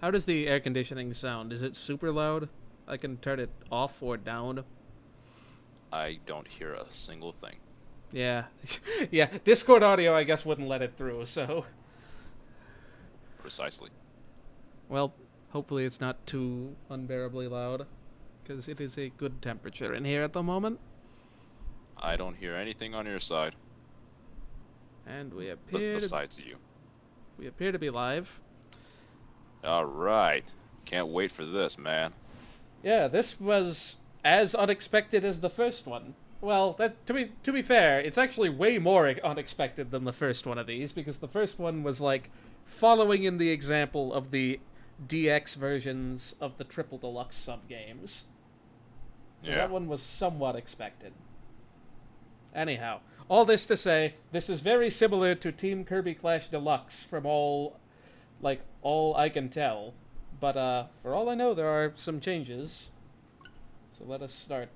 How does the air conditioning sound? Is it super loud? I can turn it off or down. I don't hear a single thing. Yeah. Yeah, Discord audio I guess wouldn't let it through, so Precisely. well, hopefully it's not too unbearably loud because it is a good temperature in here at the moment. I don't hear anything on your side, And besides you. we appear to be live. Alright. Can't wait for this, man. Yeah, this was as unexpected as the first one. Well, that to be fair, it's actually way more unexpected than the first one of these because the first one was like following in the example of the DX versions of the Triple Deluxe sub games. So Yeah. that one was somewhat expected. Anyhow, all this to say, this is very similar to Team Kirby Clash Deluxe from all I can tell. But for all I know, there are some changes. So let us start.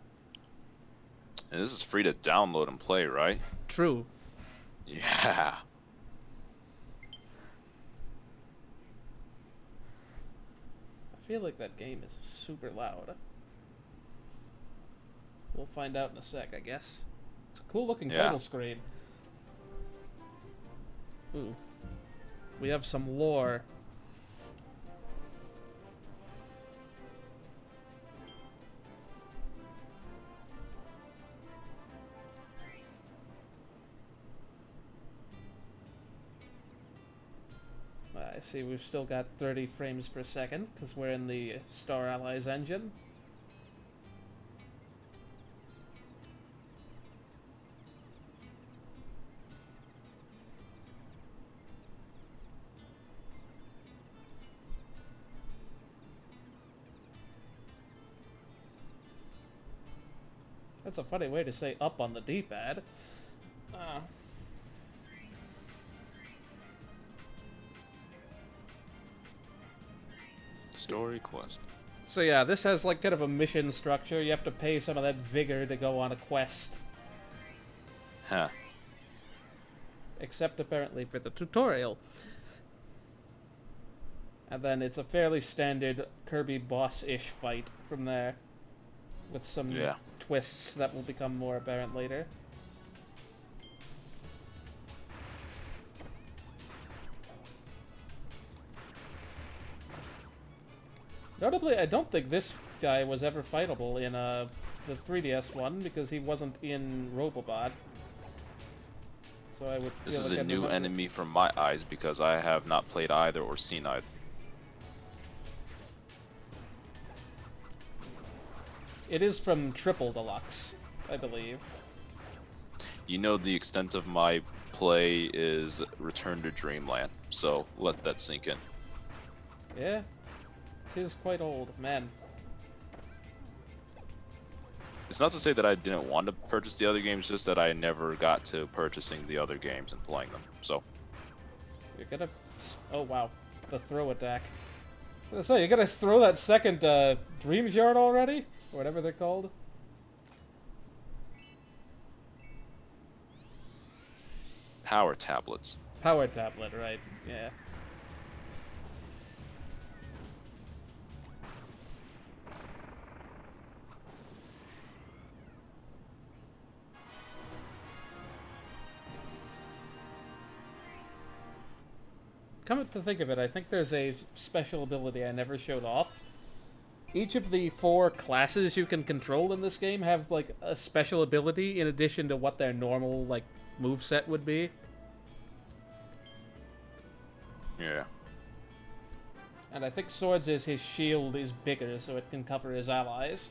And this is free to download and play, right? True. Yeah. I feel like that game is super loud. We'll find out in a sec, I guess. It's a cool looking title screen. Ooh. We have some lore. I see we've still got 30 frames per second because we're in the Star Allies engine. That's a funny way to say up on the D-pad. Story quest. So yeah, this has like kind of a mission structure. You have to pay some of that vigor to go on a quest. Huh. Except apparently for the tutorial. And then it's a fairly standard Kirby boss-ish fight from there. With some twists that will become more apparent later. Notably, I don't think this guy was ever fightable in the 3DS one because he wasn't in Robobot. So I would. This is a new enemy from my eyes because I have not played either or seen either. It is from Triple Deluxe, I believe. You know the extent of my play is Return to Dreamland, so let that sink in. Yeah. It is quite old, man. It's not to say that I didn't want to purchase the other games, just that I never got to purchasing the other games and playing them, so. You're gonna... Oh, wow. The throw attack. I was gonna say, you're gonna throw that second Dreams Yard already? Or whatever they're called. Power tablets. Power tablet, right. Yeah. Come to think of it, I think there's a special ability I never showed off. Each of the 4 classes you can control in this game have, like, a special ability in addition to what their normal, like, moveset would be. Yeah. And I think Swords' his shield is bigger, so it can cover his allies.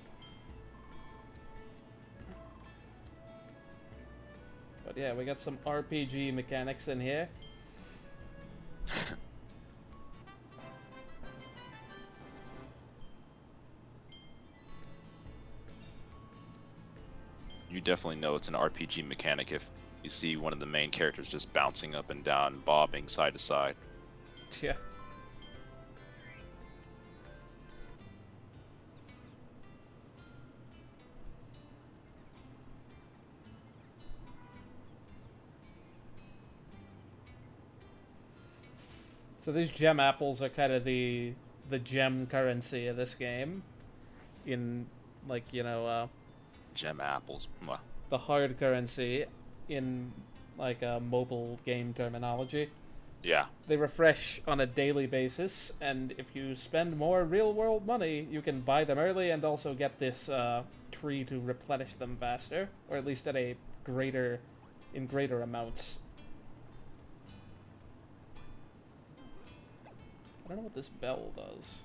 But yeah, we got some RPG mechanics in here. You definitely know it's an RPG mechanic if you see one of the main characters just bouncing up and down, bobbing side to side. Yeah. So these gem apples are kind of the the gem currency of this game in, like, you know, Gem apples. Mwah. the hard currency in, like, mobile game terminology. Yeah. They refresh on a daily basis, and if you spend more real-world money, you can buy them early and also get this tree to replenish them faster, or at least at a greater amounts. I don't know what this bell does,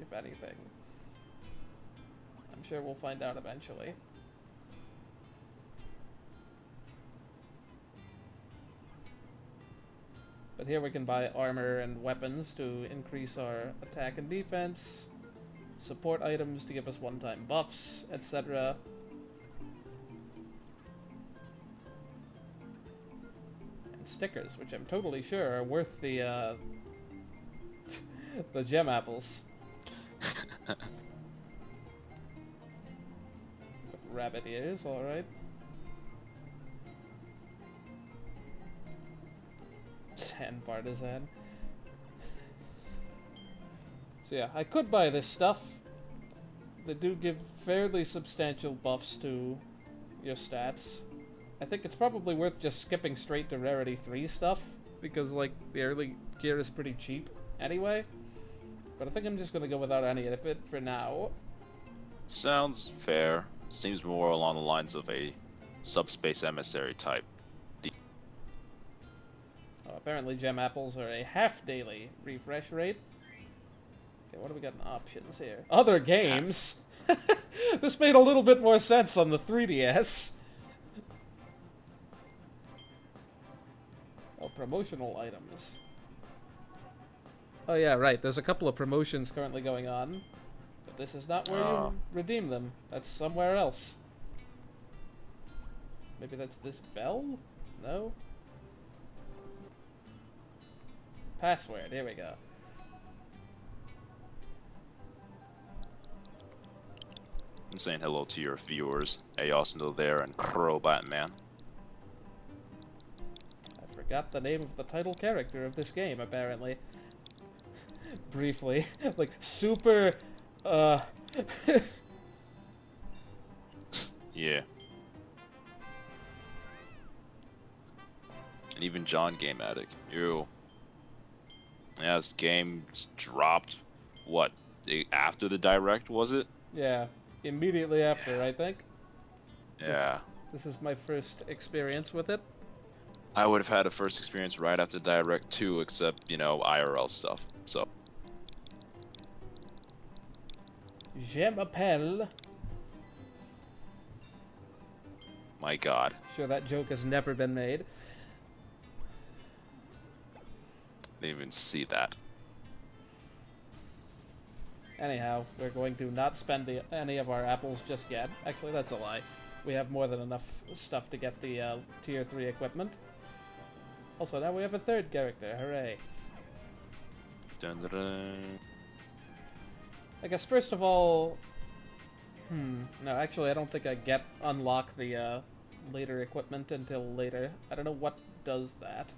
if anything. I'm sure we'll find out eventually. But here we can buy armor and weapons to increase our attack and defense, support items to give us one-time buffs, etc. And stickers, which I'm totally sure are worth the the gem apples. With rabbit ears, alright. Sand partisan. So yeah, I could buy this stuff. They do give fairly substantial buffs to your stats. I think it's probably worth just skipping straight to Rarity 3 stuff, because, like, the early gear is pretty cheap anyway. But I think I'm just gonna go without any of it for now. Sounds fair. Seems more along the lines of a subspace emissary type. Apparently gem apples are a half-daily refresh rate. Okay, what do we got in options here? Other games! This made a little bit more sense on the 3DS. Oh, promotional items. Oh yeah, right, there's a couple of promotions currently going on. But this is not where you redeem them. That's somewhere else. Maybe that's this bell? No? Password, here we go. I'm saying hello to your viewers. Ayosno there and Crow Batman. I forgot the name of the title character of this game, apparently. Briefly. Like, super, Yeah. And even John Game Addict. Ew. Yeah, this game dropped, what, after the Direct, was it? Yeah, immediately after, I think. Yeah. This is my first experience with it. I would have had a first experience right after Direct too, except, you know, IRL stuff, so. Je m'appelle. My god. Sure, that joke has never been made. Didn't even see that. Anyhow, we're going to not spend any of our apples just yet. Actually, that's a lie. We have more than enough stuff to get the tier 3 equipment. Also, now we have a third character. Hooray. Dun, dun, dun. I guess first of all... No, actually, I don't think I unlock the later equipment until later. I don't know what does that.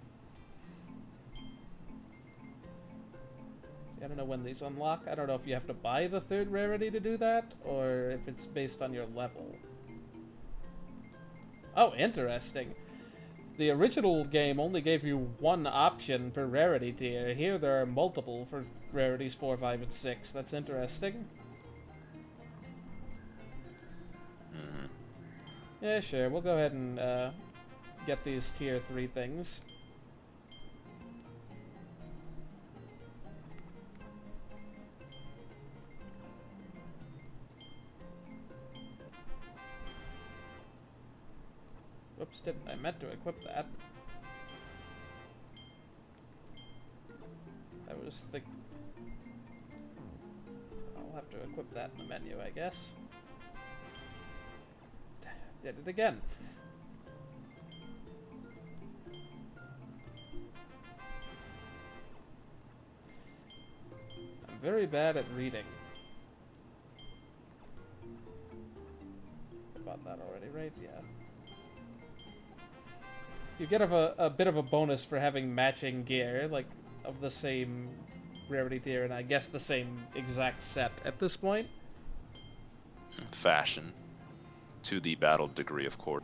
I don't know when these unlock. I don't know if you have to buy the third rarity to do that, or if it's based on your level. Oh, interesting. The original game only gave you one option per rarity tier. Here there are multiple for rarities 4, 5, and 6. That's interesting. Yeah, sure. We'll go ahead and get these tier 3 things. Whoops, I meant to equip that. I was thinking... I'll have to equip that in the menu, I guess. Did it again. I'm very bad at reading. I bought that already, right? Yeah. You get a bit of a bonus for having matching gear, like, of the same rarity tier, and I guess the same exact set at this point. Fashion. To the battle degree, of course.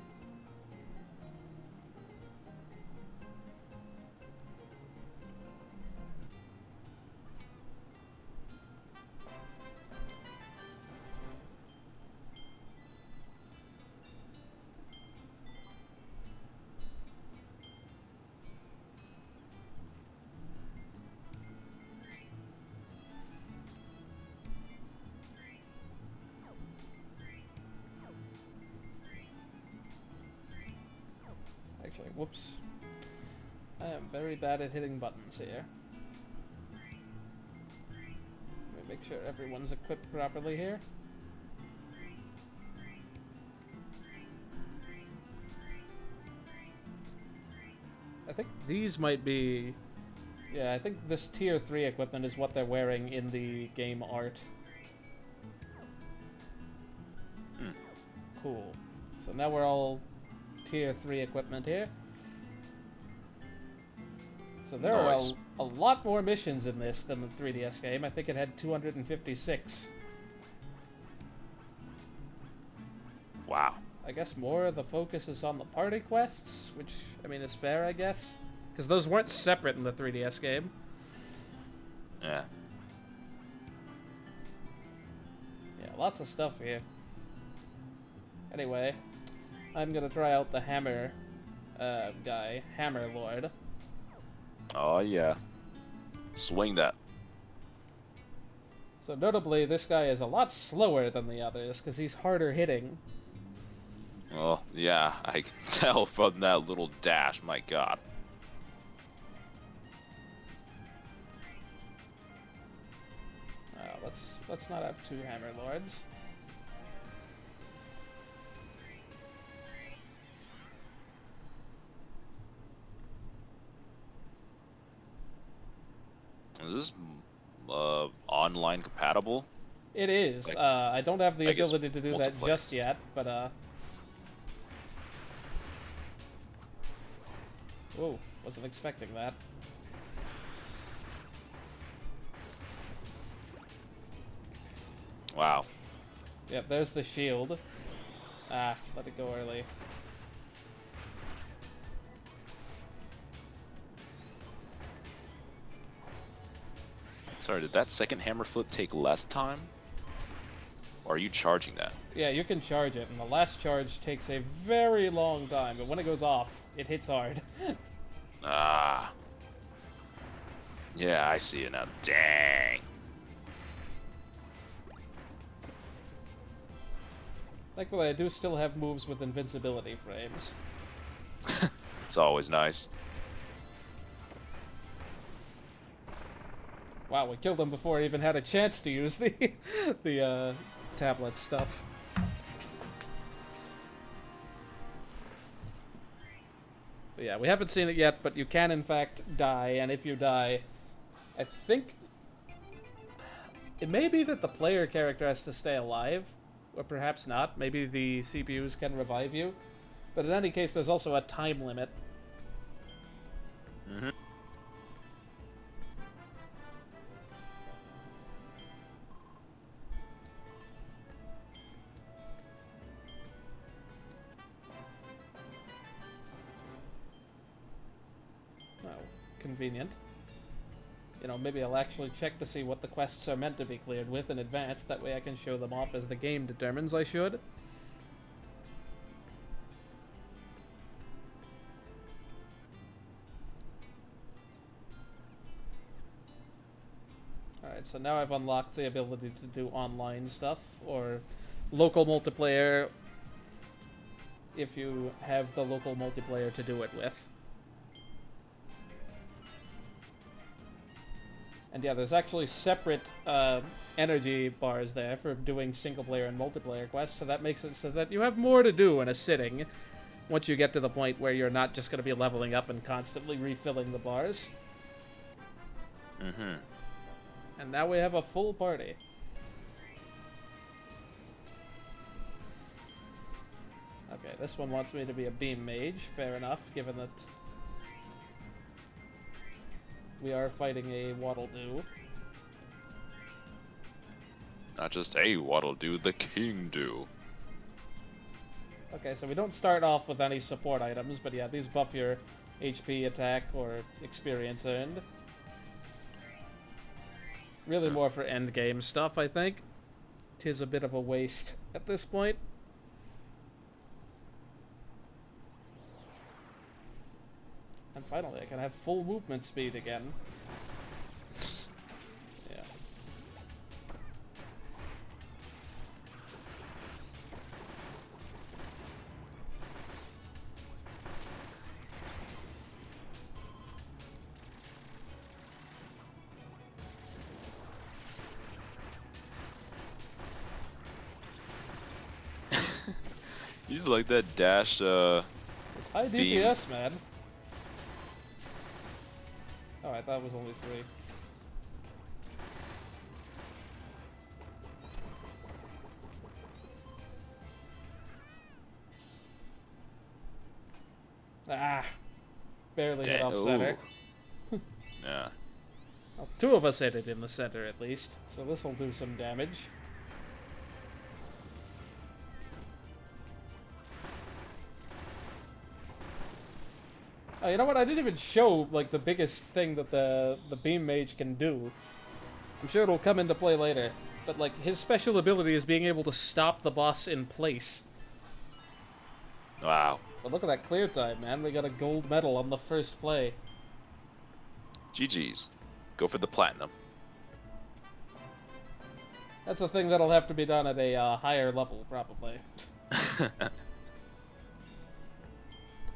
Actually, whoops. I am very bad at hitting buttons here. Let me make sure everyone's equipped properly here. I think these might be... Yeah, I think this tier 3 equipment is what they're wearing in the game art. Cool. So now we're all tier 3 equipment here. So there Nice. are a lot more missions in this than the 3DS game. I think it had 256. Wow. I guess more of the focus is on the party quests, which, I mean, is fair, I guess. Because those weren't separate in the 3DS game. Yeah. Yeah, lots of stuff here. Anyway, I'm gonna try out the hammer guy, Hammer Lord. Oh yeah. Swing that. So notably, this guy is a lot slower than the others, because he's harder hitting. Well, yeah, I can tell from that little dash, my god. Let's not have two Hammer Lords. Is this online compatible? It is. Like, I don't have the I guess ability to do that multiplayer. just yet, but Whoa, wasn't expecting that. Wow. Yep, there's the shield. Ah, let it go early. Sorry, did that second hammer flip take less time? Or are you charging that? Yeah, you can charge it, and the last charge takes a very long time, but when it goes off, it hits hard. Ah. Yeah, I see it now. Dang. Thankfully, I do still have moves with invincibility frames. It's always nice. Wow, we killed him before he even had a chance to use the tablet stuff. But yeah, we haven't seen it yet, but you can in fact die, and if you die, I think it may be that the player character has to stay alive, or perhaps not. Maybe the CPUs can revive you. But in any case, there's also a time limit. Mm-hmm. Oh, convenient. You know, maybe I'll actually check to see what the quests are meant to be cleared with in advance. That way I can show them off as the game determines I should. Alright, so now I've unlocked the ability to do online stuff, or local multiplayer, if you have the local multiplayer to do it with. And yeah, there's actually separate energy bars there for doing single-player and multiplayer quests, so that makes it so that you have more to do in a sitting once you get to the point where you're not just going to be leveling up and constantly refilling the bars. Mm-hmm. And now we have a full party. Okay, this one wants me to be a beam mage, fair enough, given that we are fighting a Waddle Doo. Not just, hey, what'll do the king do? Okay, so we don't start off with any support items, but yeah, these buff your HP, attack, or experience earned. Really more for endgame stuff, I think. 'Tis a bit of a waste at this point. And finally, I can have full movement speed again. Yeah. He's like that dash, It's high beam. DPS, man. Oh, I thought it was only 3. Ah! Barely hit off center. Yeah. Well, 2 of us hit it in the center at least, so this'll do some damage. Oh, you know what? I didn't even show like the biggest thing that the beam mage can do. I'm sure it'll come into play later, but like his special ability is being able to stop the boss in place. Wow. But look at that clear time, man. We got a gold medal on the first play. GG's. Go for the platinum. That's a thing that'll have to be done at a higher level, probably. I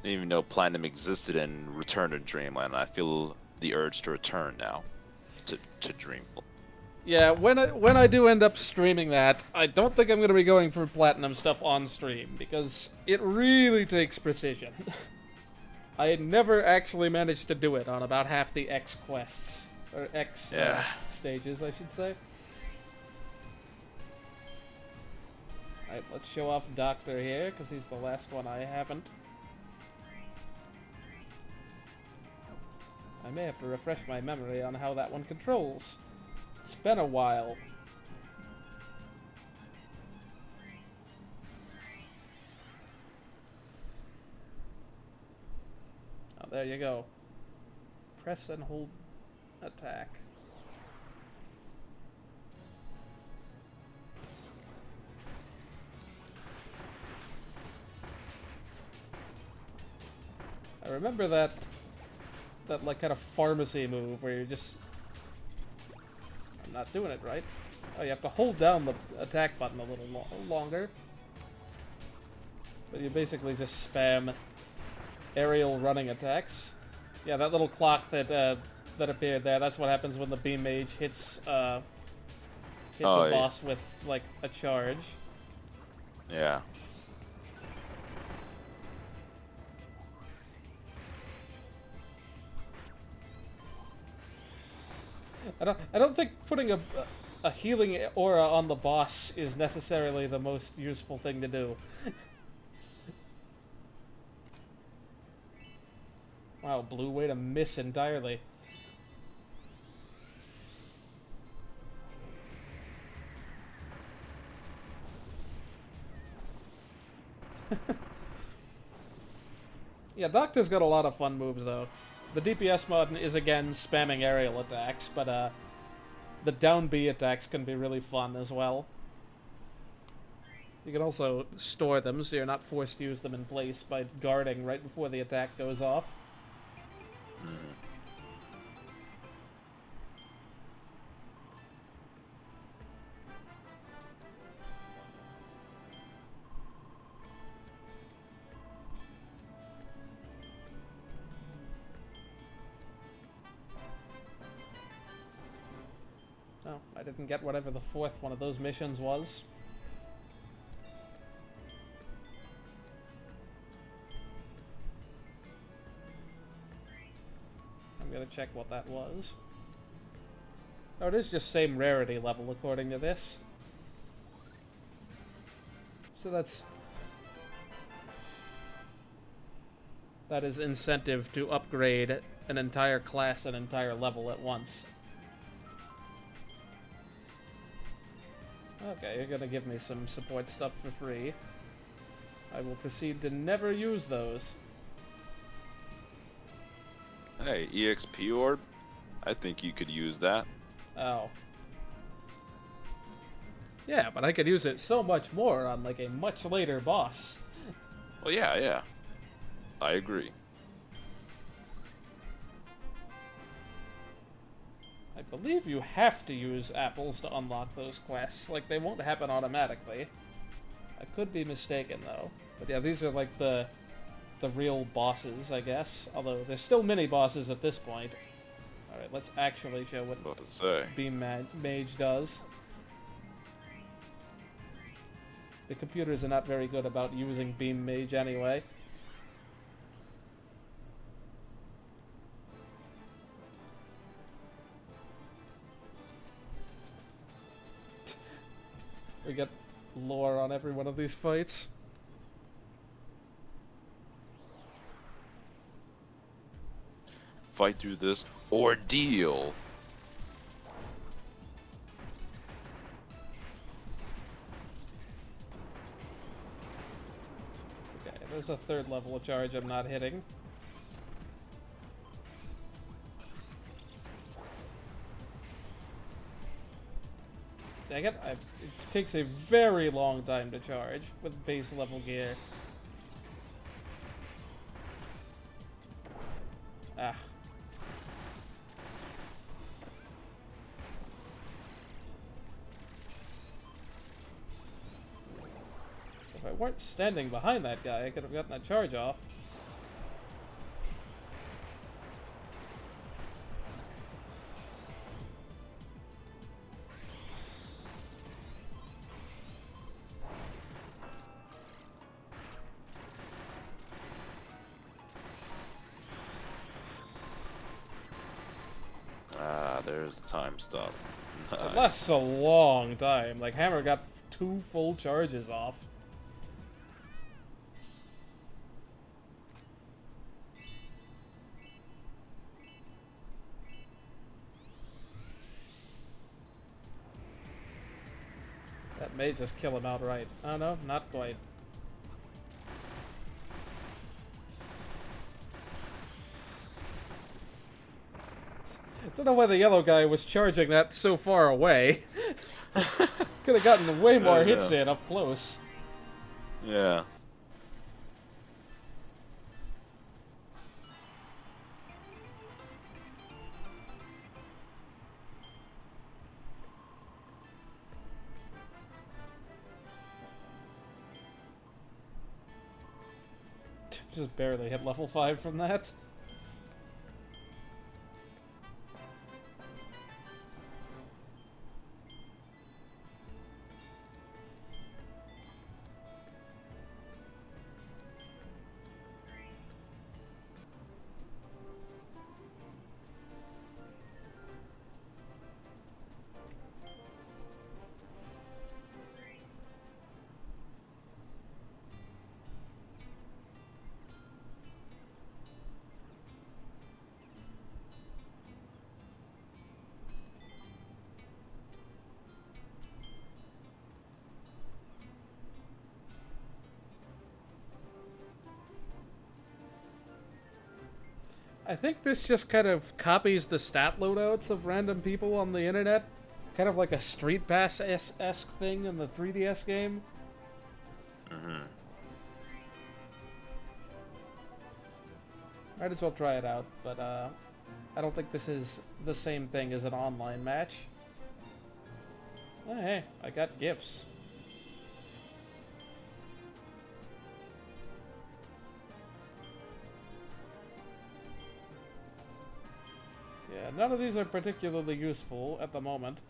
didn't even know platinum existed in Return to Dreamland. I feel the urge to return now to Dreamland. Yeah, when I do end up streaming that, I don't think I'm going to be going for platinum stuff on stream, because it really takes precision. I never actually managed to do it on about half the X quests. Or X stages, I should say. Alright, let's show off Doctor here, because he's the last one I haven't. I may have to refresh my memory on how that one controls. It's been a while. Oh, there you go. Press and hold attack. I remember that like kind of pharmacy move where you're just... I'm not doing it right. Oh, you have to hold down the attack button a little longer. But you basically just spam aerial running attacks. Yeah, that little clock that that appeared there, that's what happens when the beam mage hits a boss with like a charge. Yeah. I don't think putting a healing aura on the boss is necessarily the most useful thing to do. Wow, blue way to miss entirely. Yeah, Doctor's got a lot of fun moves though. The DPS mod is again spamming aerial attacks, but the down B attacks can be really fun as well. You can also store them so you're not forced to use them in place by guarding right before the attack goes off. Oh, I didn't get whatever the 4th one of those missions was. I'm gonna check what that was. Oh, it is just same rarity level according to this. So that is incentive to upgrade an entire class, an entire level at once. Okay, you're gonna give me some support stuff for free. I will proceed to never use those. Hey, EXP orb? I think you could use that. Oh. Yeah, but I could use it so much more on, like, a much later boss. Well, yeah. I agree. I believe you have to use apples to unlock those quests. Like, they won't happen automatically. I could be mistaken, though. But yeah, these are, like, the real bosses, I guess. Although, there's still mini-bosses at this point. Alright, let's actually show what What to say? Beam Mage does. The computers are not very good about using Beam Mage anyway. We get lore on every one of these fights. Fight through this ordeal. Okay, there's a third level of charge I'm not hitting. Dang it, it takes a very long time to charge with base level gear. Ah. If I weren't standing behind that guy, I could have gotten that charge off. There's the time stop. It lasts a long time. Like, Hammer got 2 full charges off. That may just kill him outright. Oh no, not quite. Don't know why the yellow guy was charging that so far away. Could have gotten way more hits in up close. Yeah. Just barely hit level 5 from that. I think this just kind of copies the stat loadouts of random people on the internet. Kind of like a Street Pass-esque thing in the 3DS game. Mm-hmm. Might as well try it out, but I don't think this is the same thing as an online match. Oh, hey, I got gifts. Yeah, none of these are particularly useful at the moment.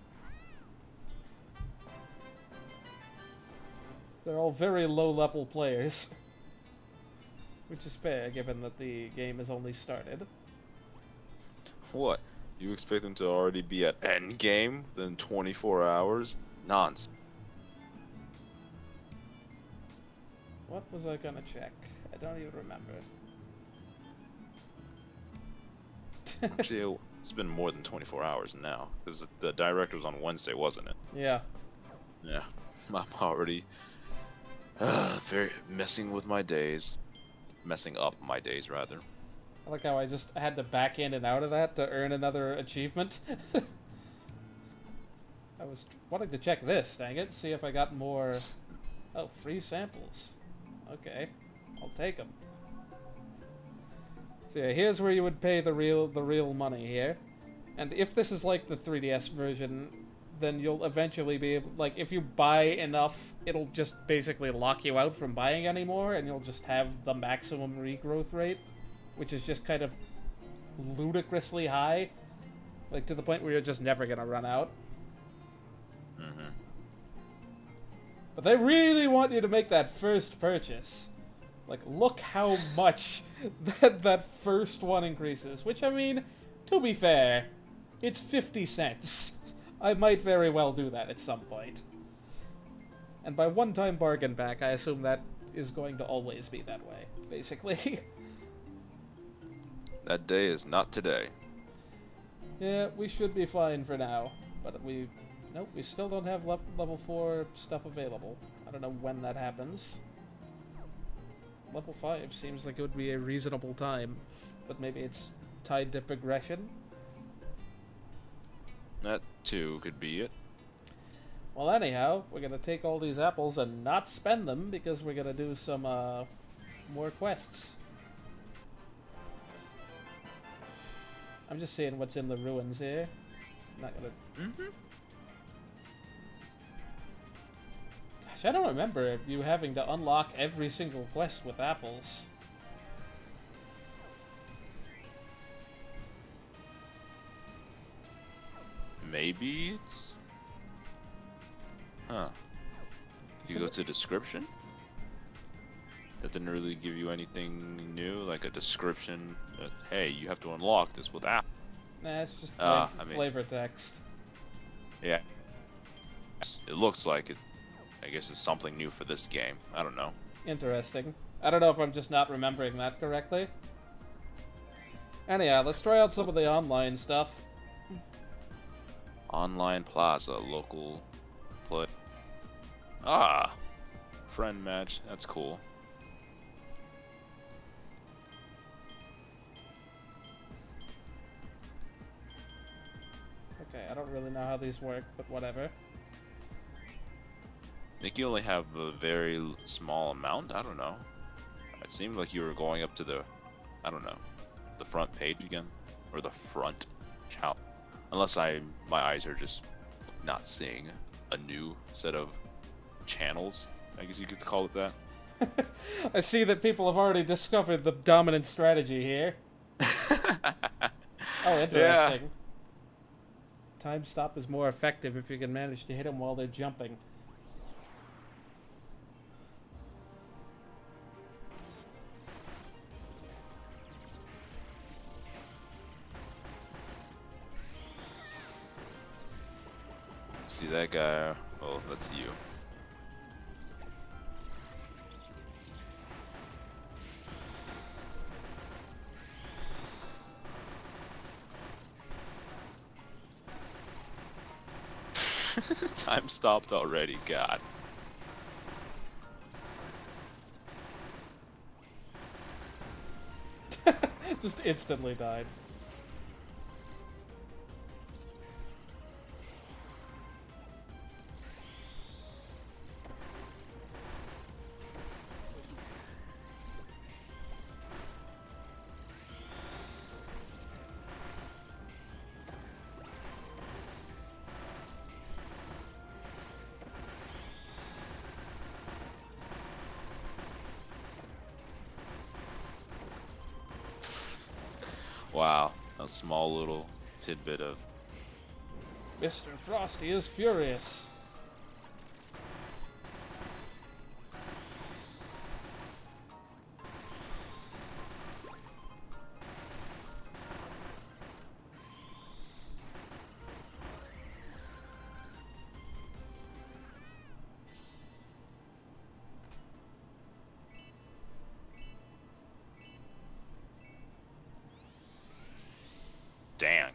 They're all very low-level players. Which is fair, given that the game has only started. What? You expect them to already be at endgame within 24 hours? Nonsense. What was I gonna check? I don't even remember. Actually, it's been more than 24 hours now, because the direct was on Wednesday, wasn't it? Yeah. Yeah, I'm already very messing with my days. Messing up my days, rather. I like how I just had to back in and out of that to earn another achievement. I was wanting to check this, dang it, see if I got more... Oh, free samples. Okay, I'll take them. So yeah, here's where you would pay the real money here. And if this is like the 3DS version, then you'll eventually be able... Like, if you buy enough, it'll just basically lock you out from buying anymore, and you'll just have the maximum regrowth rate, which is just kind of ludicrously high. Like, to the point where you're just never gonna run out. Mm-hmm. But they really want you to make that first purchase. Like, look how much that first one increases. Which, I mean, to be fair, it's 50 cents. I might very well do that at some point. And by one-time bargain back, I assume that is going to always be that way, basically. That day is not today. Yeah, we should be fine for now. But nope, we still don't have level 4 stuff available. I don't know when that happens. Level 5 seems like it would be a reasonable time, but maybe it's tied to progression. That too could be it. Well, anyhow, we're gonna take all these apples and not spend them because we're gonna do some more quests. I'm just seeing what's in the ruins here. I'm not gonna... Mm-hmm. Gosh, I don't remember you having to unlock every single quest with apples. Maybe it's... Huh. You go to description? That didn't really give you anything new, like a description that, hey, you have to unlock this with app. Nah, it's just flavor text. Yeah. It looks like it. I guess it's something new for this game. I don't know. Interesting. I don't know if I'm just not remembering that correctly. Anyhow, let's try out some of the online stuff. Online Plaza, local play. Ah! Friend match. That's cool. Okay, I don't really know how these work, but whatever. I think you only have a very small amount. I don't know. It seemed like you were going up to the, I don't know, the front page again, or the front channel. Unless my eyes are just not seeing a new set of channels. I guess you could call it that. I see that people have already discovered the dominant strategy here. Oh, interesting. Yeah. Time stop is more effective if you can manage to hit them while they're jumping. See that guy? Oh, that's you. Time stopped already, God. Just instantly died. Wow, a small little tidbit of... Mr. Frosty is furious. Dang.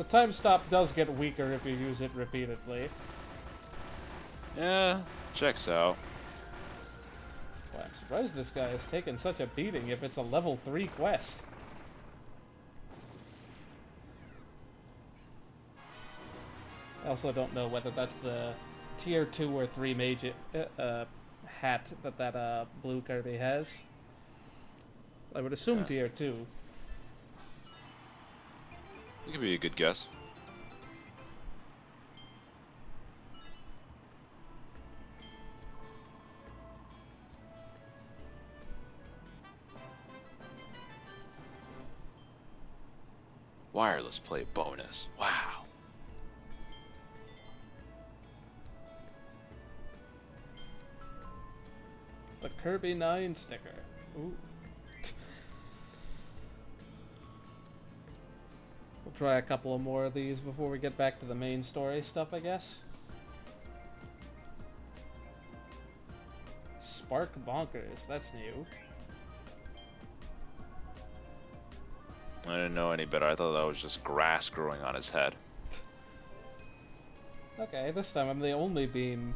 time stop does get weaker if you use it repeatedly. Yeah, checks out. Well, I'm surprised this guy has taken such a beating if it's a level 3 quest. I also don't know whether that's the tier 2 or 3 mage hat that blue Kirby has. I would assume tier 2. It could be a good guess. Wireless play bonus. Wow. The Kirby 9 sticker. Ooh. We'll try a couple of more of these before we get back to the main story stuff, I guess. Spark Bonkers, that's new. I didn't know any better. I thought that was just grass growing on his head. Okay, this time I'm the only beam.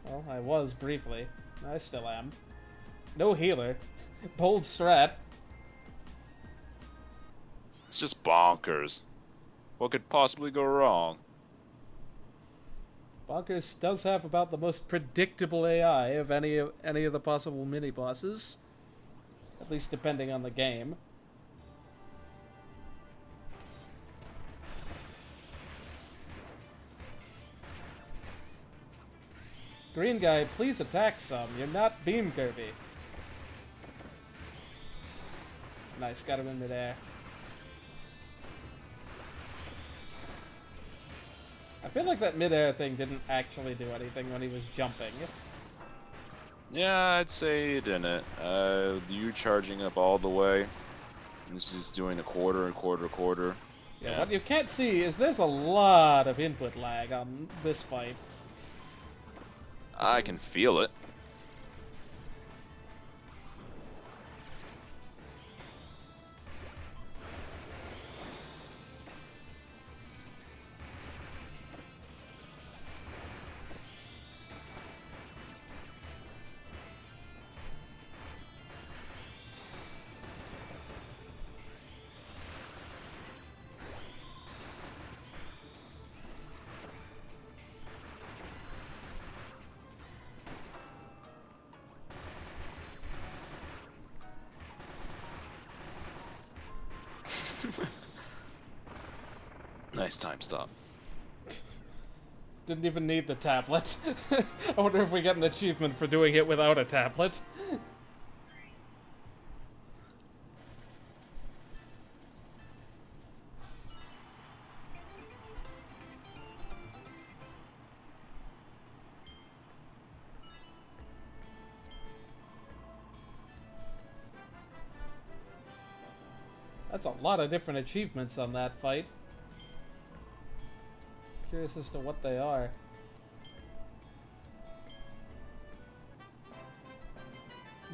Well, I was briefly. I still am. No healer. Bold strat. It's just bonkers. What could possibly go wrong? Bonkers does have about the most predictable AI of any of the possible mini-bosses. At least depending on the game. Green guy, please attack some. You're not Beam Kirby. Nice, got him in midair. I feel like that midair thing didn't actually do anything when he was jumping. Yeah, I'd say it didn't. You charging up all the way. And this is doing a quarter and quarter, quarter. Yeah, what you can't see is there's a lot of input lag on this fight. I can feel it. Nice time stop. Didn't even need the tablet. I wonder if we get an achievement for doing it without a tablet. That's a lot of different achievements on that fight. Curious as to what they are.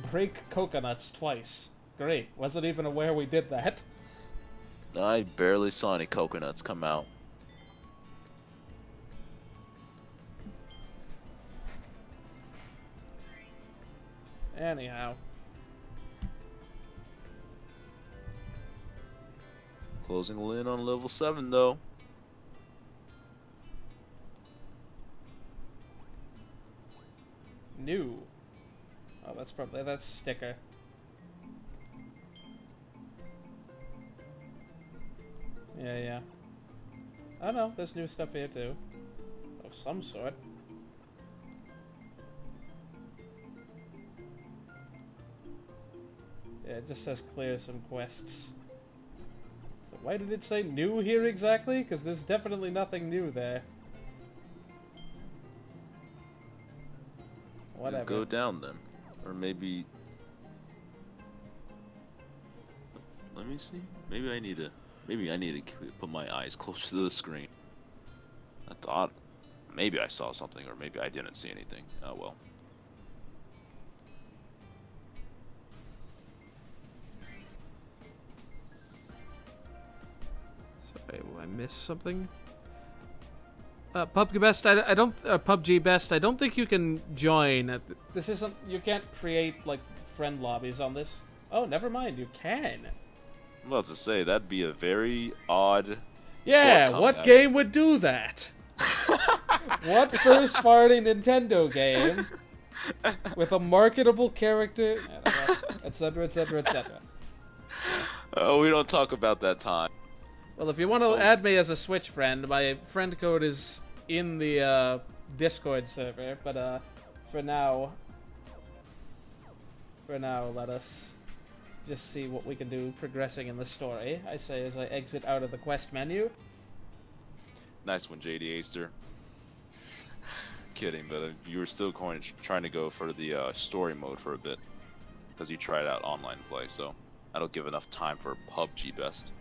Break coconuts twice. Great. Wasn't even aware we did that. I barely saw any coconuts come out. Anyhow. Closing in on level 7 though. New. Oh, that's probably that sticker. Yeah. Oh no, there's new stuff here too. Of some sort. Yeah, it just says clear some quests. So why did it say new here exactly? Because there's definitely nothing new there. Whatever. Go down then. Or maybe... Let me see. Maybe I need to put my eyes closer to the screen. I thought maybe I saw something, or maybe I didn't see anything. Oh well. Sorry, will I miss something? PUBG Best, I don't. PUBG Best, I don't think you can join. This isn't. You can't create like friend lobbies on this. Oh, never mind. You can. I'm about to say that'd be a very odd. Yeah, what game would do that? What first-party Nintendo game with a marketable character, etc., etc., etc. Oh, we don't talk about that time. Well, if you want to add me as a Switch friend, my friend code is in the Discord server. But for now, let us just see what we can do progressing in the story. I say as I exit out of the quest menu. Nice one, JD Aster. Kidding, but you were still trying to go for the story mode for a bit because you tried out online play, so that'll give enough time for PUBG Best.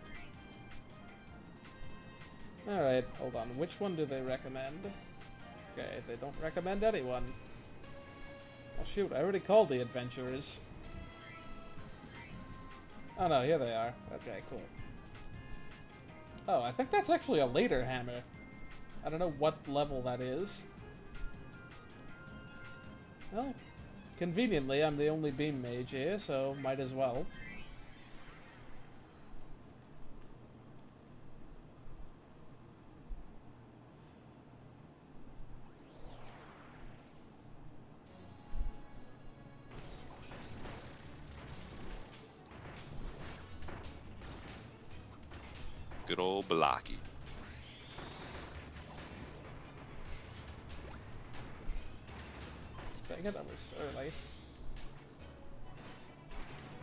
Alright, hold on. Which one do they recommend? Okay, they don't recommend anyone. Oh shoot, I already called the adventurers. Oh no, here they are. Okay, cool. Oh, I think that's actually a later hammer. I don't know what level that is. Well, conveniently, I'm the only beam mage here, so might as well. Good old Balaki. Dang it, that was early.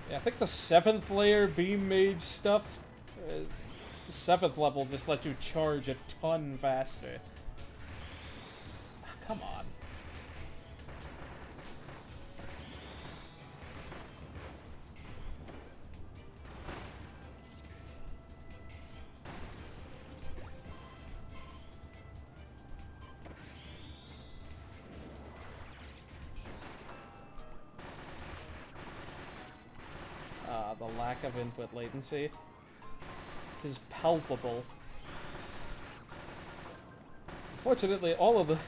Yeah, I think the 7th layer beam mage stuff, the 7th level just lets you charge a ton faster. Come on. The lack of input latency. It is palpable. Fortunately, all of the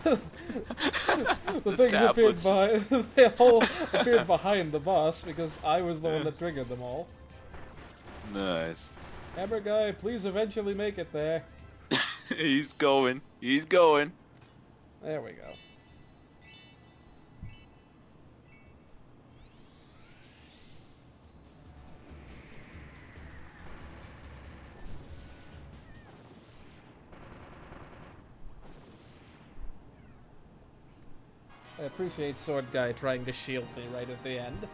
the things appeared behind they all appeared behind the boss because I was the one that triggered them all. Nice. Hammer guy, please eventually make it there. He's going. He's going. There we go. I appreciate Sword Guy trying to shield me right at the end.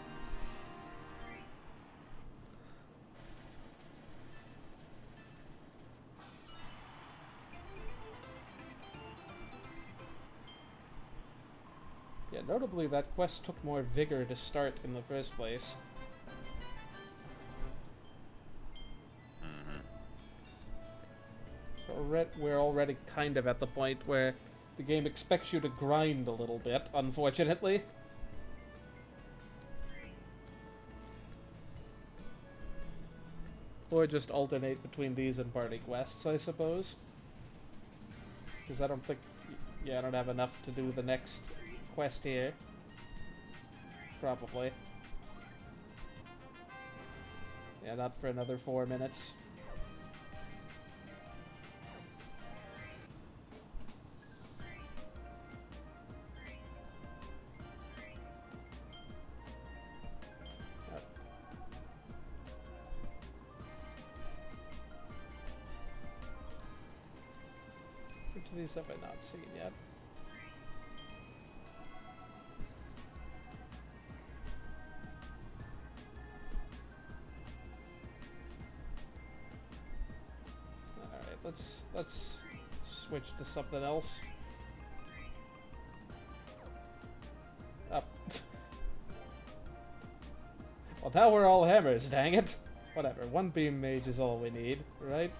Yeah, notably that quest took more vigor to start in the first place. So we're already kind of at the point where the game expects you to grind a little bit, unfortunately. Or just alternate between these and party quests, I suppose. Because I don't think... Yeah, I don't have enough to do the next quest here. Probably. Yeah, not for another 4 minutes. Which of these have I not seen yet? Alright, let's switch to something else. Up. Well, now we're all hammers, dang it. Whatever, 1 beam mage is all we need, right?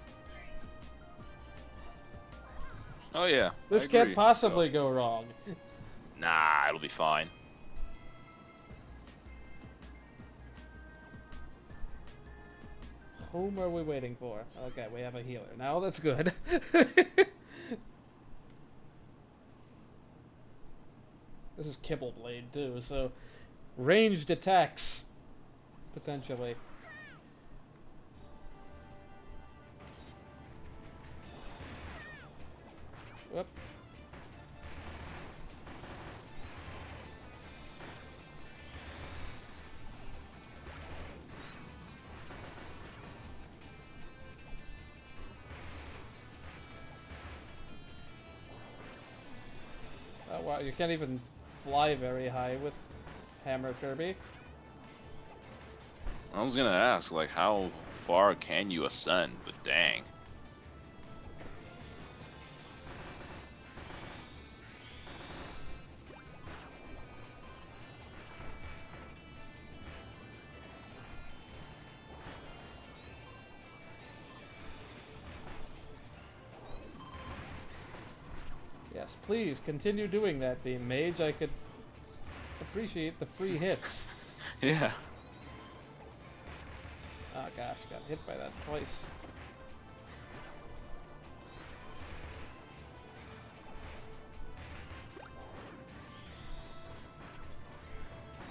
Oh yeah. This can't possibly go wrong. Nah, it'll be fine. Whom are we waiting for? Okay, we have a healer. Now that's good. This is Kibble Blade too, so ranged attacks potentially. Whoop. Oh wow, you can't even fly very high with Hammer Kirby. I was gonna ask, like, how far can you ascend? But dang. Yes, please continue doing that, Beam Mage. I could appreciate the free hits. Yeah. Oh gosh, got hit by that twice.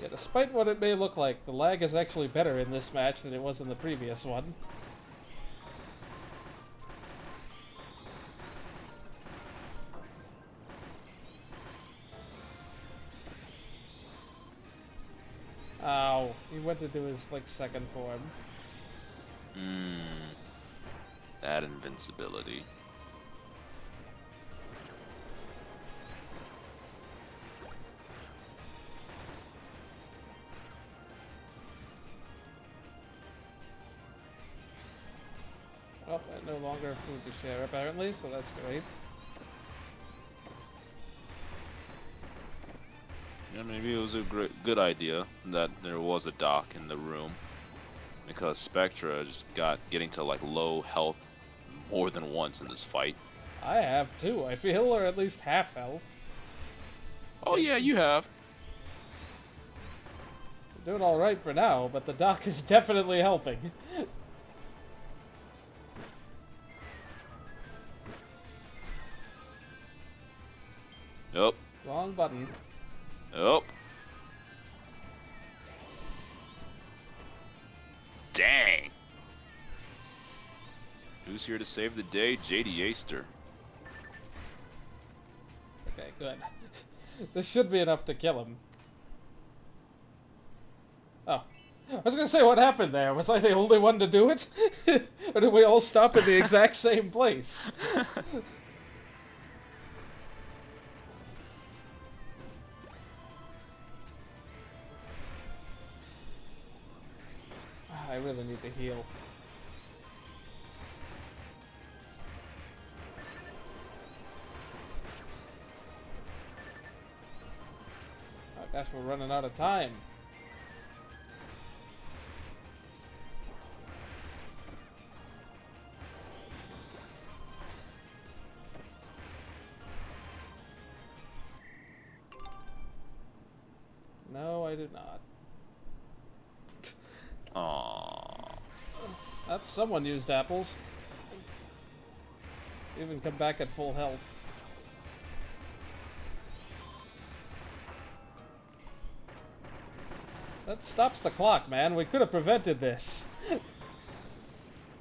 Yeah, despite what it may look like, the lag is actually better in this match than it was in the previous one. Ow, he went to do his, like, second form. That invincibility. Well, no longer food to share apparently, so that's great. Yeah, maybe it was a good idea that there was a dock in the room, because Spectra just getting to like low health more than once in this fight. I have too, I feel, or at least half health. Oh yeah, you have. Doing alright for now, but the dock is definitely helping. Yep. Wrong button. Yep. Dang. Who's here to save the day? JD Aster. Okay, good. This should be enough to kill him. Oh. I was gonna say, what happened there? Was I the only one to do it? Or did we all stop in the exact same place? I really need to heal. Oh gosh, we're running out of time. No, I did not. Aww. Someone used apples. Even come back at full health. That stops the clock, man. We could have prevented this.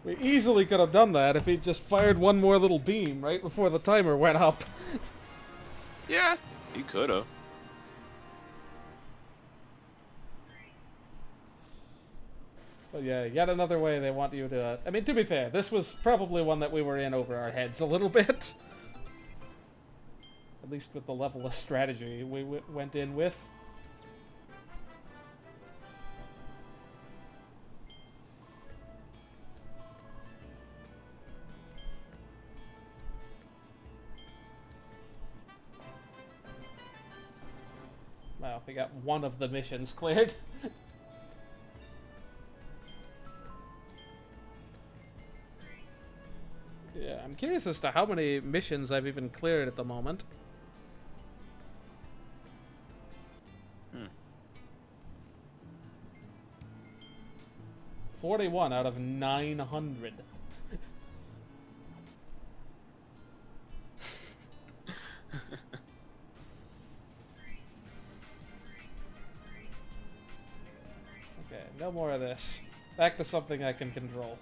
We easily could have done that if he'd just fired one more little beam right before the timer went up. Yeah, he could have. But yeah, yet another way they want you to... I mean, to be fair, this was probably one that we were in over our heads a little bit. At least with the level of strategy we went in with. Wow, we got one of the missions cleared. Yeah, I'm curious as to how many missions I've even cleared at the moment. 41 out of 900. Okay, no more of this. Back to something I can control.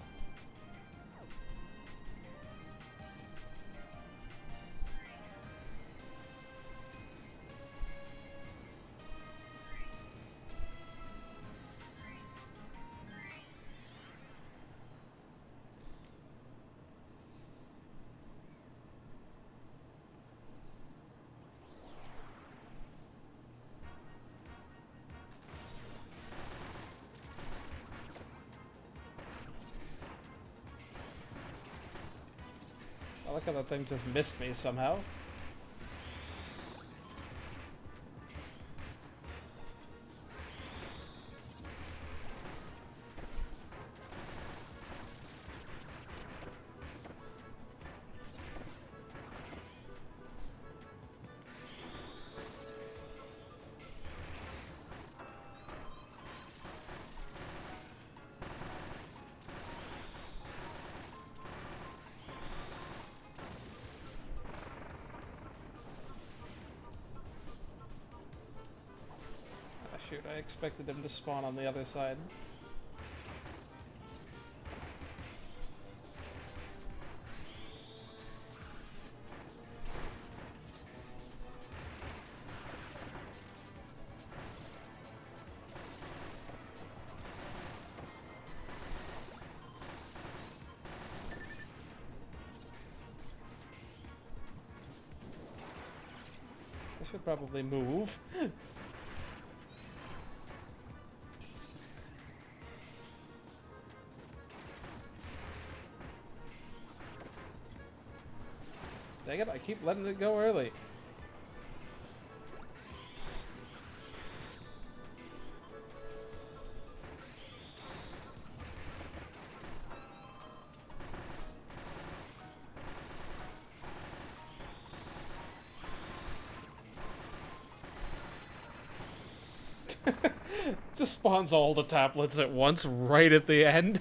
I like how that thing just missed me somehow. Shoot, I expected him to spawn on the other side. I should probably move. Dang it, I keep letting it go early. Just spawns all the tablets at once, right at the end.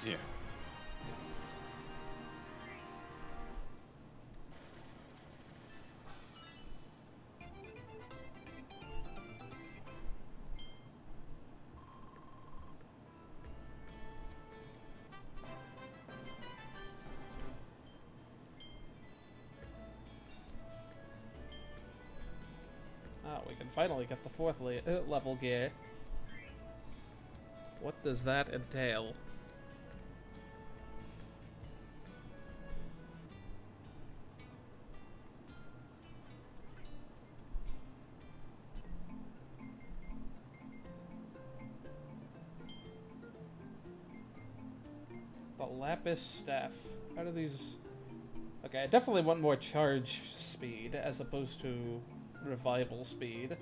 Yeah. Ah, we can finally get the fourth level gear. What does that entail? The lapis staff. How do these... Okay, I definitely want more charge speed as opposed to revival speed.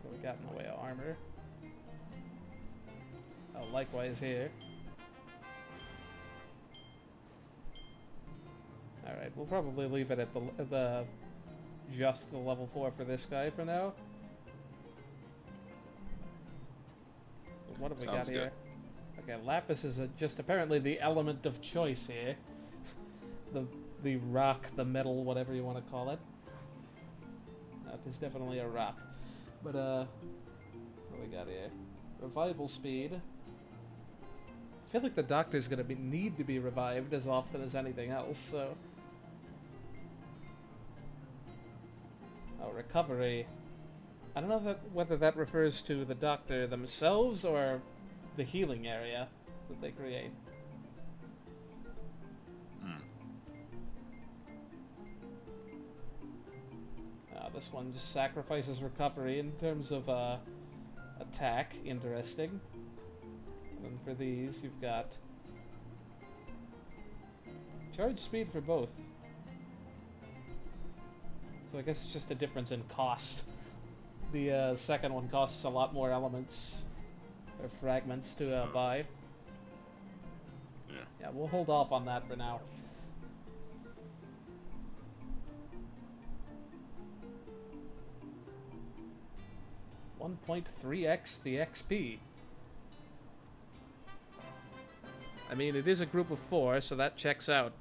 What we got in the way of armor? Oh, likewise here. Alright, we'll probably leave it at just the level 4 for this guy for now. What have we got here? Okay, lapis is just apparently the element of choice here. the rock, the metal, whatever you want to call it. That is definitely a rock. But what do we got here? Revival speed. I feel like the doctor's gonna need to be revived as often as anything else, so... Oh, recovery. I don't know whether that refers to the doctor themselves or the healing area that they create. This one just sacrifices recovery in terms of attack. Interesting. And then for these, you've got charge speed for both. So I guess it's just a difference in cost. The second one costs a lot more elements or fragments to buy. Yeah, we'll hold off on that for now. 1.3x the XP. I mean, it is a group of 4, so that checks out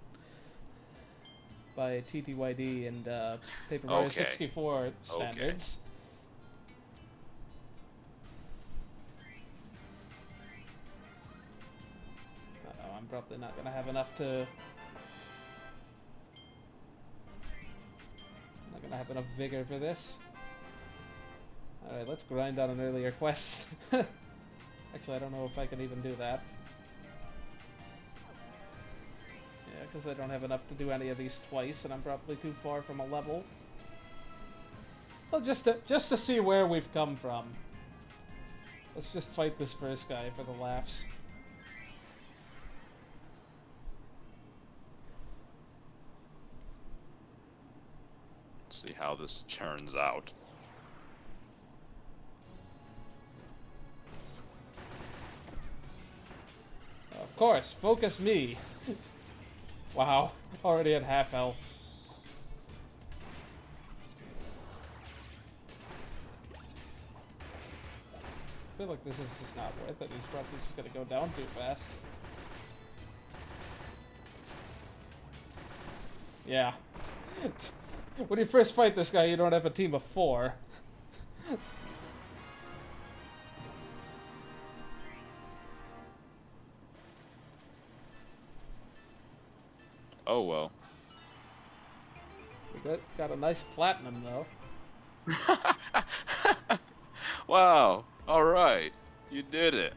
by TTYD and Paper Mario 64 standards. Uh-oh, I'm probably not going to have enough to... Not going to have enough vigor for this. Alright, let's grind on an earlier quest. Actually, I don't know if I can even do that. Yeah, because I don't have enough to do any of these twice, and I'm probably too far from a level. Well, just to see where we've come from. Let's just fight this first guy for the laughs. Let's see how this turns out. Of course, focus me. Wow, already at half health. I feel like this is just not worth it. He's probably just gonna go down too fast. Yeah. When you first fight this guy, you don't have a team of 4. Oh well. We got a nice platinum though. Wow. Alright. You did it.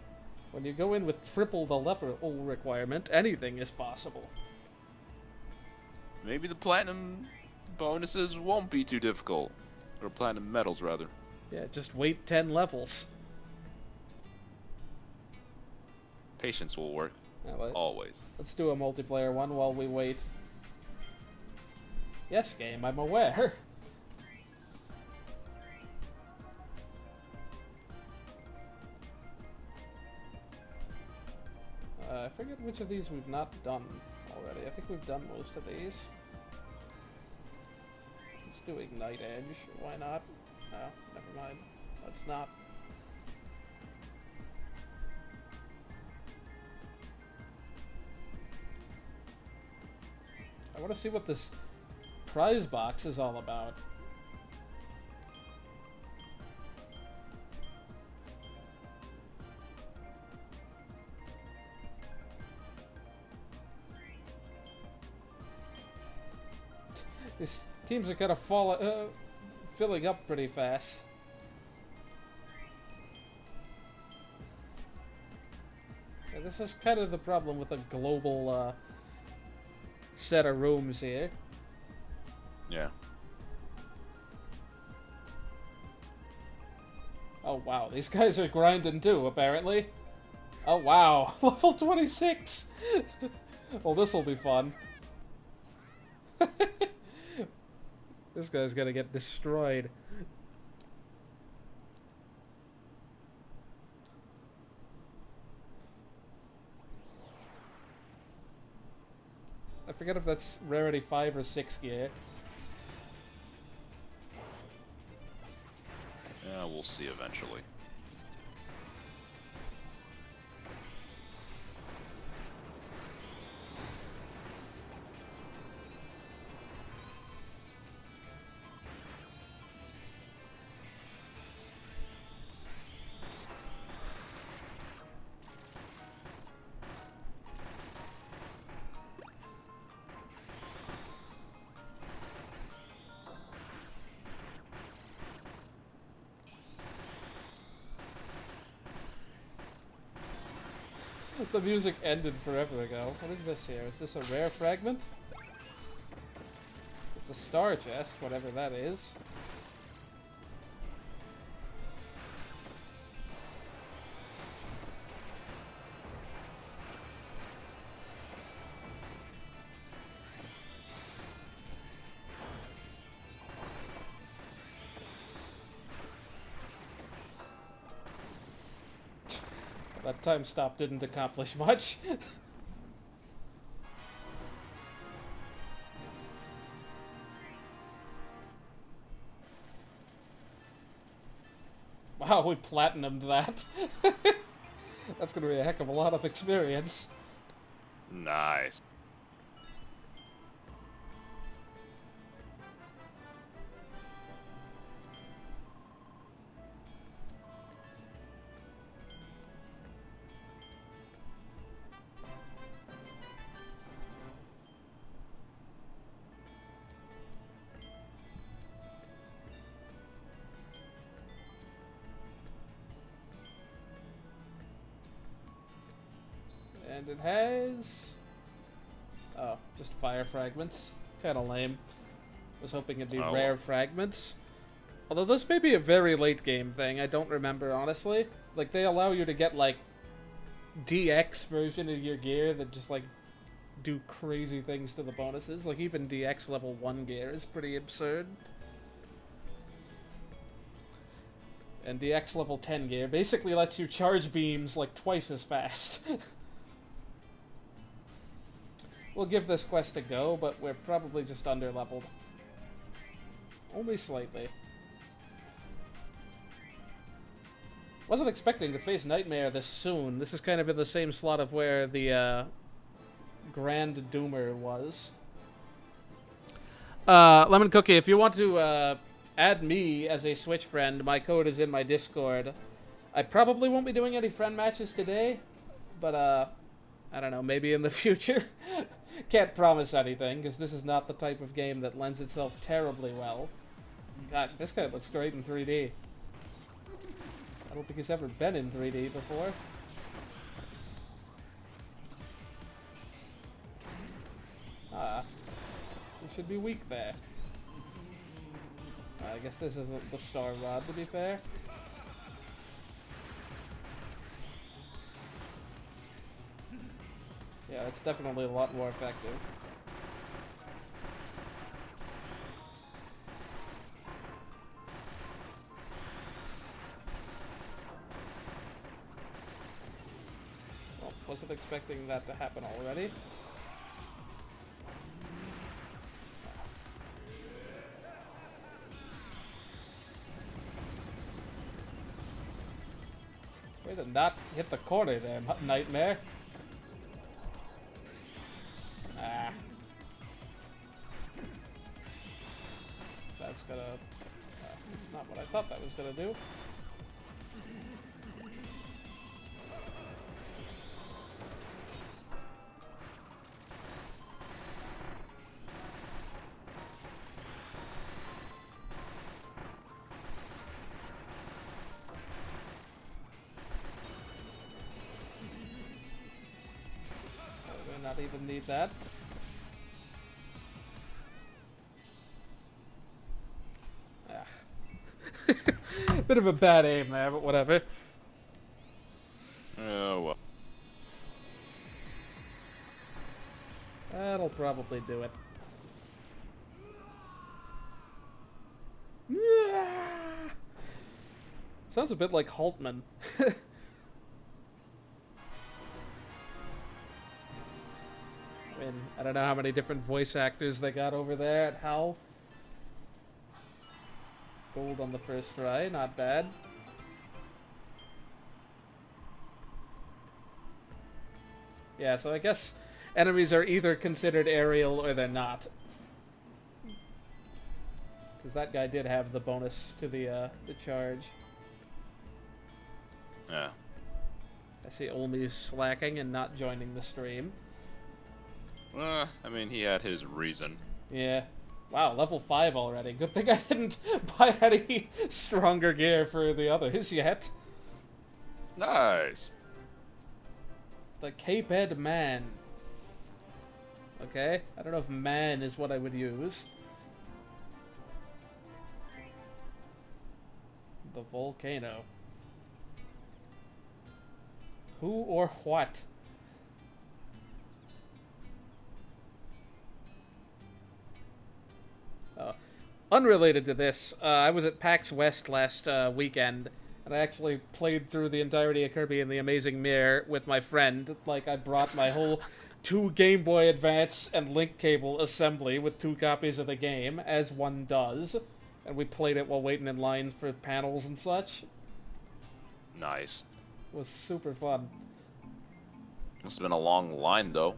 When you go in with triple the level requirement, anything is possible. Maybe the platinum bonuses won't be too difficult. Or platinum medals, rather. Yeah, just wait 10 levels. Patience will work. Always. Let's do a multiplayer one while we wait. Yes, game, I'm aware. I forget which of these we've not done already. I think we've done most of these. Let's do Ignite Edge. Why not? No, never mind. Let's not. I want to see what this prize box is all about. These teams are kind of filling up pretty fast. Yeah, this is kind of the problem with a global set of rooms here. Yeah. Oh wow, these guys are grinding too, apparently. Oh wow, level 26! Well, this'll be fun. This guy's gonna get destroyed. I forget if that's rarity 5 or 6 gear. Yeah, we'll see eventually. The music ended forever ago. What is this here? Is this a rare fragment? It's a star chest, whatever that is. That time stop didn't accomplish much. Wow, we platinumed that. That's gonna be a heck of a lot of experience. Nice. And it has... Oh, just fire fragments. Kinda lame. Was hoping it'd be rare fragments. Although this may be a very late game thing, I don't remember, honestly. Like, they allow you to get, like, DX version of your gear that just, like, do crazy things to the bonuses. Like, even DX level 1 gear is pretty absurd. And DX level 10 gear basically lets you charge beams, like, twice as fast. We'll give this quest a go, but we're probably just under-leveled. Only slightly. Wasn't expecting to face Nightmare this soon. This is kind of in the same slot of where the Grand Doomer was. Lemon Cookie, if you want to add me as a Switch friend, my code is in my Discord. I probably won't be doing any friend matches today, but I don't know, maybe in the future. Can't promise anything, because this is not the type of game that lends itself terribly well. Gosh, this guy looks great in 3D. I don't think he's ever been in 3D before. He should be weak there. I guess this isn't the Star Rod, to be fair. Yeah, it's definitely a lot more effective. Well, wasn't expecting that to happen already. Way to not hit the corner there, Nightmare. That's gonna... it's not what I thought that was gonna do. I do not even need that. Bit of a bad aim there, but whatever. Oh, well. That'll probably do it. Sounds a bit like Haltman. I mean, I don't know how many different voice actors they got over there at HAL. Gold on the first try, not bad. Yeah, so I guess enemies are either considered aerial or they're not. Because that guy did have the bonus to the charge. Yeah. I see Olmi's slacking and not joining the stream. I mean, he had his reason. Yeah. Wow, level 5 already. Good thing I didn't buy any stronger gear for the others yet. Nice. The Cape-Ed Man. Okay, I don't know if man is what I would use. The volcano. Who or what? Unrelated to this, I was at PAX West last weekend, and I actually played through the entirety of Kirby and the Amazing Mirror with my friend. Like, I brought my whole 2 Game Boy Advance and link cable assembly with 2 copies of the game, as one does, and we played it while waiting in lines for panels and such. Nice. Was super fun. Must have been a long line though.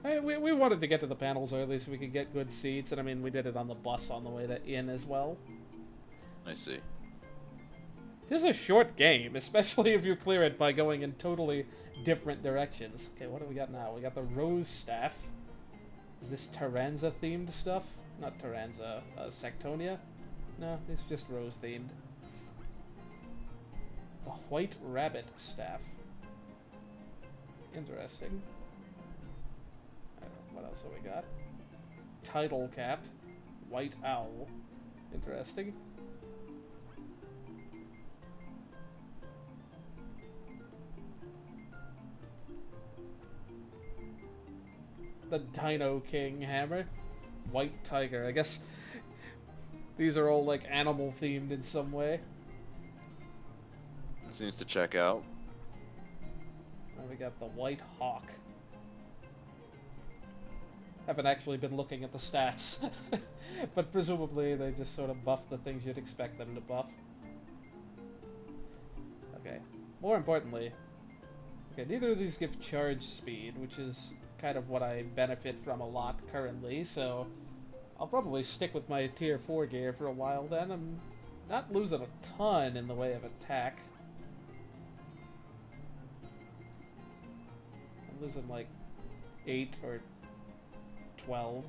Hey, we wanted to get to the panels early so we could get good seats, and I mean, we did it on the bus on the way in as well. I see. It is a short game, especially if you clear it by going in totally different directions. Okay, what do we got now? We got the Rose Staff. Is this Taranza themed stuff? Not Taranza, Sectonia? No, it's just Rose themed. The White Rabbit Staff. Interesting. What else have we got? Tidal Cap. White Owl. Interesting. The Dino King Hammer. White Tiger. I guess these are all like animal themed in some way. Seems to check out. And we got the White Hawk. Haven't actually been looking at the stats. But presumably they just sort of buff the things you'd expect them to buff. Okay. More importantly, okay, neither of these give charge speed, which is kind of what I benefit from a lot currently, so I'll probably stick with my tier 4 gear for a while then. I'm not losing a ton in the way of attack. I'm losing like 8 or 12.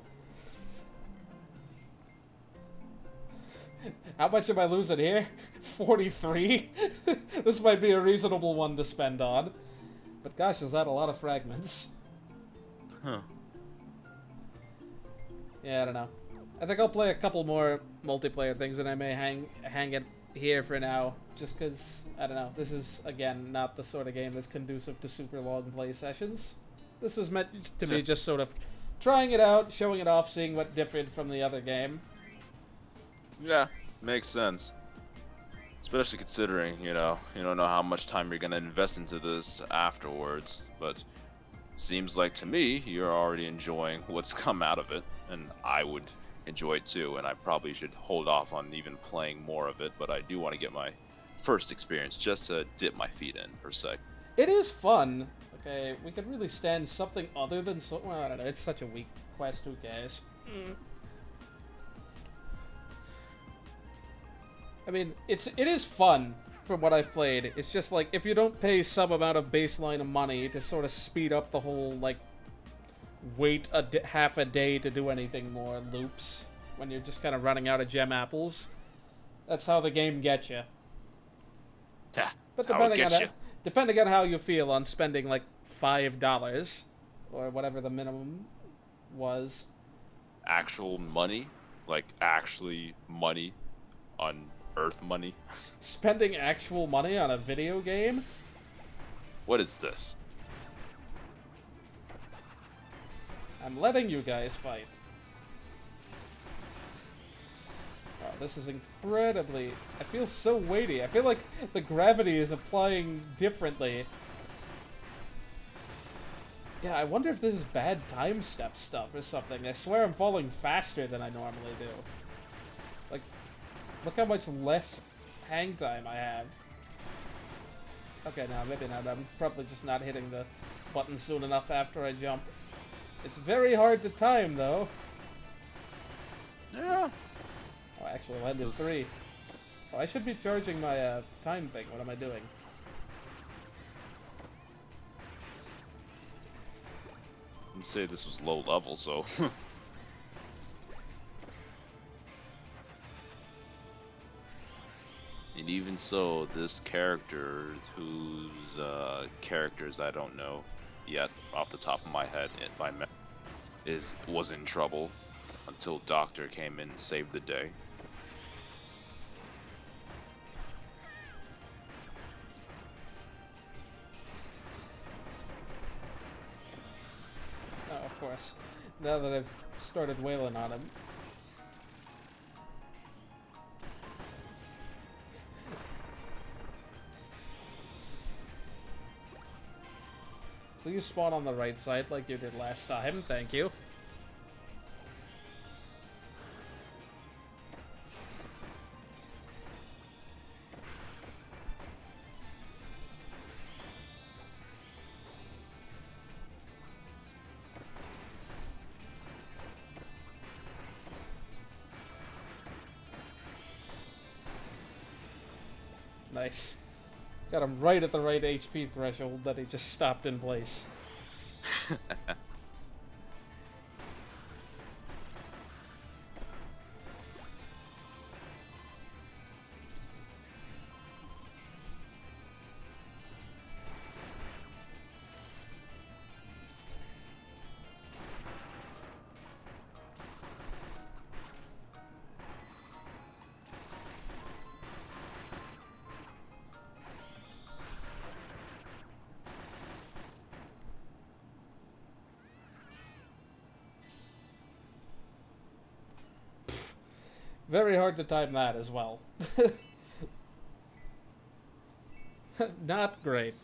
How much am I losing here? 43? This might be a reasonable one to spend on. But gosh, is that a lot of fragments. Huh. Yeah, I don't know. I think I'll play a couple more multiplayer things and I may hang it here for now. Just because, I don't know, this is, again, not the sort of game that's conducive to super long play sessions. This was meant to be just sort of trying it out, showing it off, seeing what differed from the other game. Yeah, makes sense. Especially considering, you don't know how much time you're gonna invest into this afterwards, but seems like to me you're already enjoying what's come out of it, and I would enjoy it too, and I probably should hold off on even playing more of it, but I do want to get my first experience just to dip my feet in, per se. It is fun. Okay, we could really stand something other than well, I don't know, it's such a weak quest, who cares? I mean, it is fun from what I've played. It's just like, if you don't pay some amount of baseline of money to sort of speed up the whole, like, wait half a day to do anything more loops, when you're just kind of running out of gem apples, that's how the game gets you. Yeah, But depending on how you feel on spending, like, $5, or whatever the minimum was. Actual money, like actually money on Earth money. Spending actual money on a video game? What is this? I'm letting you guys fight. Oh, this is incredibly... I feel so weighty. I feel like the gravity is applying differently. Yeah, I wonder if this is bad time step stuff or something. I swear I'm falling faster than I normally do. Like, look how much less hang time I have. Okay, no, maybe not. I'm probably just not hitting the button soon enough after I jump. It's very hard to time, though. Yeah. Oh, I actually landed 3. Oh, I should be charging my time thing. What am I doing? I'd say this was low level, so. And even so, this character, whose characters I don't know yet off the top of my head, was in trouble until Doctor came in and saved the day. Oh, of course. Now that I've started wailing on him. Please spawn on the right side like you did last time. Thank you. Nice. Got him right at the right HP threshold that he just stopped in place. Very hard to time that as well. Not great.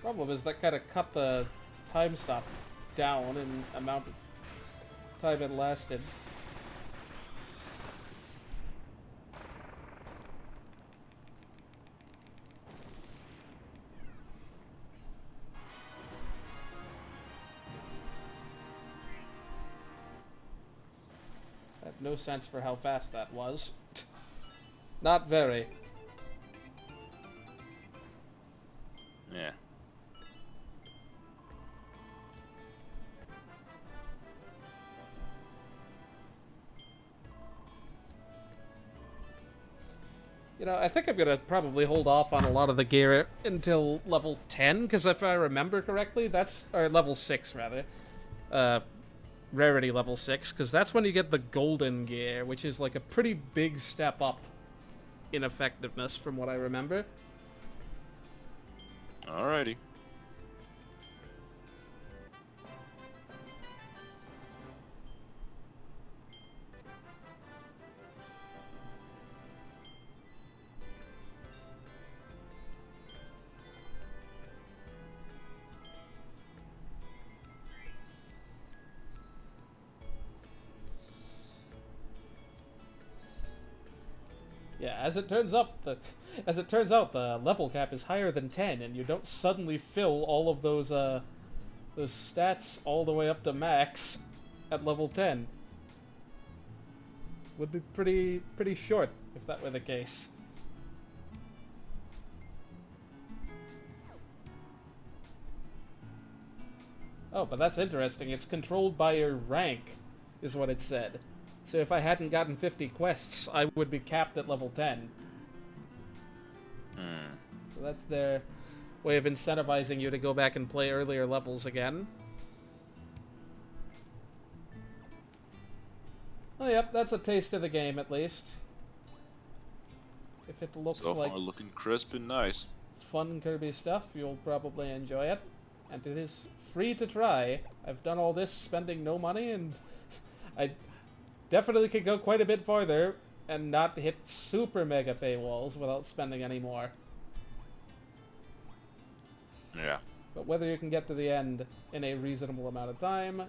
Problem is that kind of cut the time stop down in amount of time it lasted. I have no sense for how fast that was. Not very. Yeah. You know, I think I'm gonna probably hold off on a lot of the gear until level 10, because if I remember correctly, or level 6 rather, rarity level 6, because that's when you get the golden gear, which is like a pretty big step up in effectiveness from what I remember. Alrighty. Yeah, as it turns out, the level cap is higher than 10, and you don't suddenly fill all of those stats all the way up to max at level 10. Would be pretty short if that were the case. Oh, but that's interesting. It's controlled by your rank, is what it said. So if I hadn't gotten 50 quests, I would be capped at level 10. So that's their way of incentivizing you to go back and play earlier levels again. Oh, yep, that's a taste of the game, at least. If it looks So like far, looking crisp and nice. fun Kirby stuff, you'll probably enjoy it. And it is free to try. I've done all this spending no money, and I definitely could go quite a bit farther and not hit super mega paywalls without spending any more. Yeah. But whether you can get to the end in a reasonable amount of time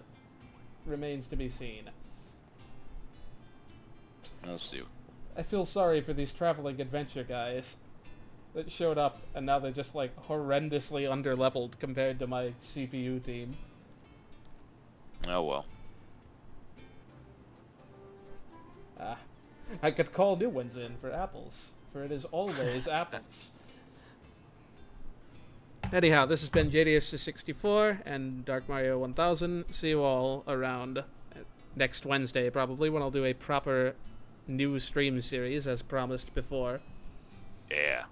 remains to be seen. We'll see. I feel sorry for these traveling adventure guys that showed up and now they're just like horrendously underleveled compared to my CPU team. Oh well. I could call new ones in for apples, for it is always apples. Anyhow, this has been JDS64 and Dark Mario 1000. See you all around next Wednesday, probably, when I'll do a proper new stream series, as promised before. Yeah.